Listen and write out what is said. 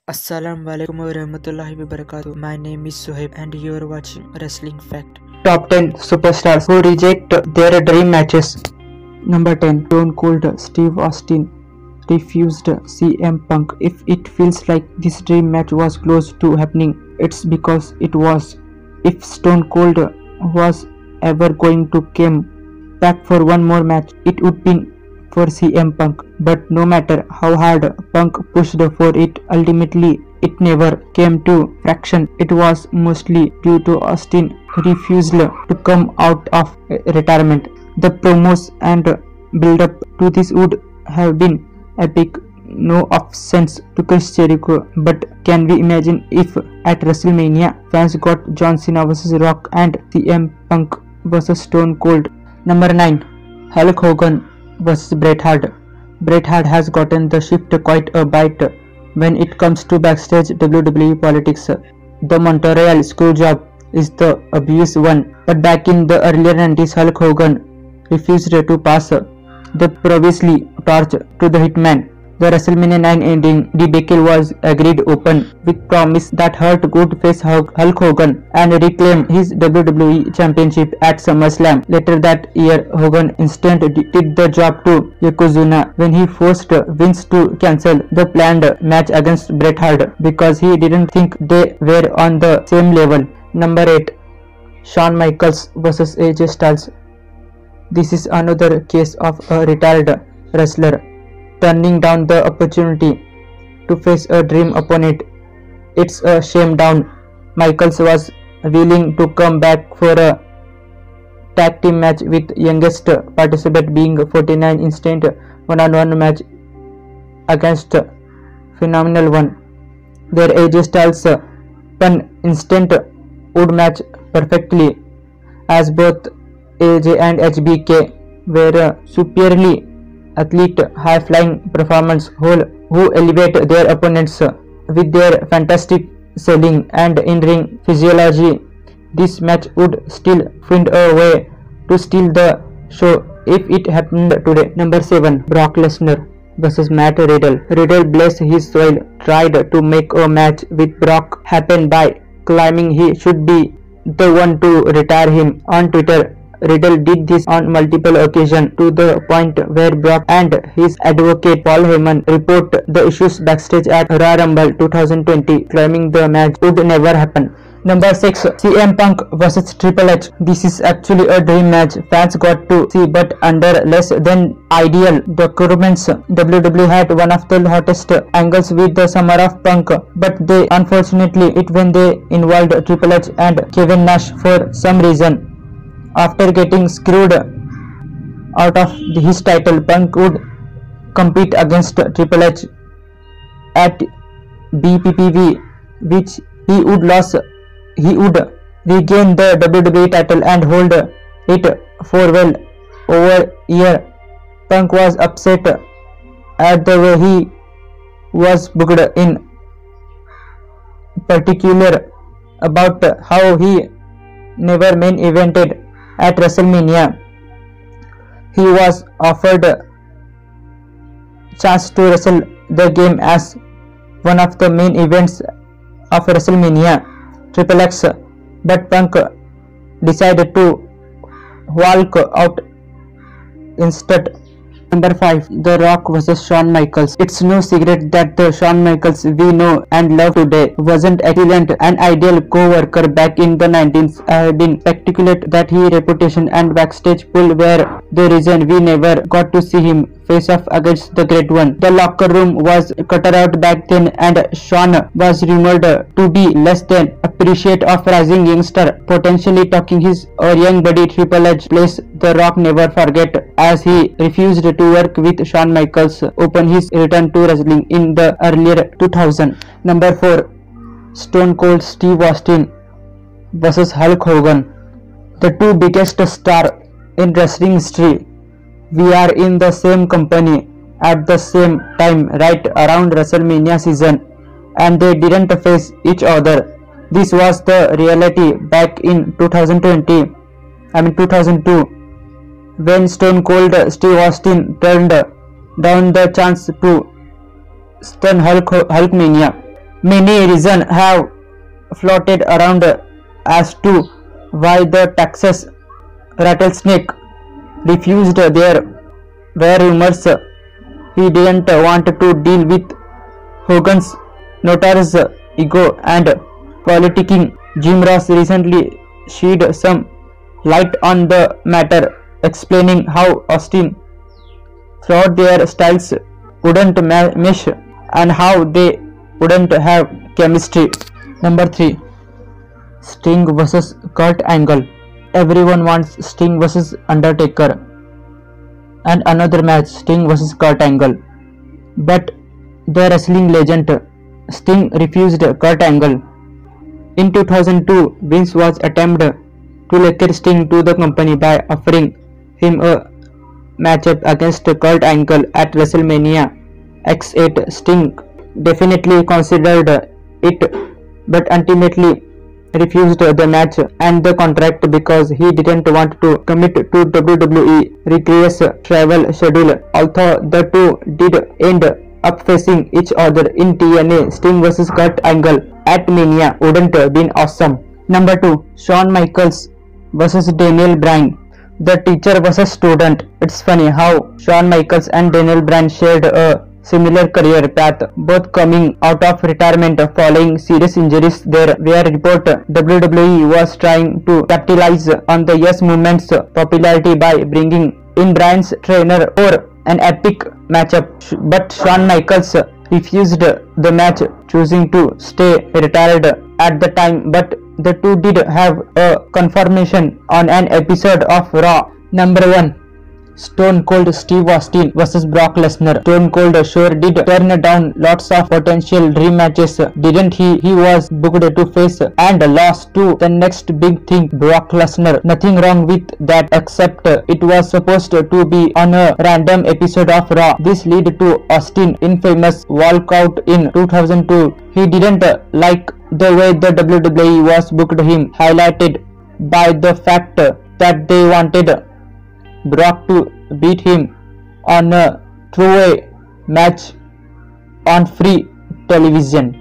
Assalamualaikum warahmatullahi wabarakatuh. My name is Soheb and you are watching Wrestling Fact. Top 10 superstars who reject their dream matches. Number 10. Stone Cold Steve Austin refused CM Punk. If it feels like this dream match was close to happening, it's because it was. If Stone Cold was ever going to come back for one more match, it would be for CM Punk. But no matter how hard Punk pushed for it, ultimately it never came to fruition. It was mostly due to Austin refusal to come out of retirement. The promos and build-up to this would have been epic. No offense to Chris Jericho, but can we imagine if at WrestleMania fans got John Cena vs Rock and CM Punk vs Stone Cold? Number 9. Hulk Hogan vs Bret Hart. Bret Hart has gotten the shift quite a bit when it comes to backstage WWE politics. The Montreal screwjob is the obvious one, but back in the earlier 90s, Hulk Hogan refused to pass the previously torch to the Hitman. The WrestleMania 9 ending debacle was agreed open with promise that Hart could face Hulk Hogan and reclaim his WWE Championship at SummerSlam. Later that year, Hogan instead did the job to Yokozuna when he forced Vince to cancel the planned match against Bret Hart because he didn't think they were on the same level. Number 8. Shawn Michaels vs AJ Styles. This is another case of a retired wrestler turning down the opportunity to face a dream opponent. It's a shame down. Michaels was willing to come back for a tag team match with youngest participant being 49 instant one-on-one match against Phenomenal One. Their AJ Styles an instant would match perfectly as both AJ and HBK were superiorly athlete, high-flying performers who elevate their opponents with their fantastic selling and in-ring physiology. This match would still find a way to steal the show if it happened today. Number 7. Brock Lesnar vs Matt Riddle. Riddle, bless his soul, tried to make a match with Brock happen by claiming he should be the one to retire him. On Twitter, Riddle did this on multiple occasions to the point where Brock and his advocate Paul Heyman report the issues backstage at Royal Rumble 2020, claiming the match would never happen. Number 6. CM Punk vs Triple H. This is actually a dream match fans got to see, but under less than ideal documents. WWE had one of the hottest angles with the summer of Punk, but they unfortunately it when they involved Triple H and Kevin Nash for some reason. After getting screwed out of his title, Punk would compete against Triple H at BPPV, which he would lose. He would regain the WWE title and hold it for well over a year. Punk was upset at the way he was booked, in particular about how he never main evented at WrestleMania. He was offered a chance to wrestle the game as one of the main events of WrestleMania Triple X, but Punk decided to walk out instead. Number 5. The Rock vs Shawn Michaels. It's no secret that the Shawn Michaels we know and love today wasn't excellent and ideal co-worker back in the 90s. I have been speculate that his reputation and backstage pull were the reason we never got to see him face off against the Great One. The locker room was cut out back then, and Shawn was rumored to be less than appreciate of rising youngster, potentially taking his young buddy Triple H place. The Rock never forget, as he refused to work with Shawn Michaels upon his return to wrestling in the earlier 2000. Number 4. Stone Cold Steve Austin vs Hulk Hogan. The two biggest stars in wrestling history. We are in the same company at the same time right around WrestleMania season, and they didn't face each other. This was the reality back in 2002, when Stone Cold Steve Austin turned down the chance to stun Hulkmania. Many reasons have floated around as to why the Texas Rattlesnake refused. There were rumors he didn't want to deal with Hogan's notorious ego and politicking. Jim Ross recently shed some light on the matter, explaining how Austin thought their styles wouldn't mesh and how they wouldn't have chemistry. Number 3. Sting vs Kurt Angle. Everyone wants Sting vs Undertaker and another match, Sting vs Kurt Angle. But the wrestling legend Sting refused Kurt Angle. In 2002, Vince was attempted to lure Sting to the company by offering him a matchup against Kurt Angle at WrestleMania X8. Sting definitely considered it, but ultimately refused the match and the contract because he didn't want to commit to WWE rigorous travel schedule. Although the two did end up facing each other in TNA, Sting vs Kurt Angle at Mania wouldn't been awesome. Number 2. Shawn Michaels vs Daniel Bryan. The teacher vs student. It's funny how Shawn Michaels and Daniel Bryan shared a similar career path, both coming out of retirement following serious injuries. There were reports WWE was trying to capitalize on the Yes Movement's popularity by bringing in Bryan's trainer for an epic matchup, but Shawn Michaels refused the match, choosing to stay retired at the time. But the two did have a confirmation on an episode of Raw. Number 1. Stone Cold Steve Austin vs Brock Lesnar. Stone Cold sure did turn down lots of potential dream matches, didn't he? He was booked to face and lost to the next big thing, Brock Lesnar. Nothing wrong with that, except it was supposed to be on a random episode of Raw. This led to Austin infamous walkout in 2002. He didn't like the way the WWE was booked him, highlighted by the fact that they wanted Brock to beat him on a throwaway match on free television.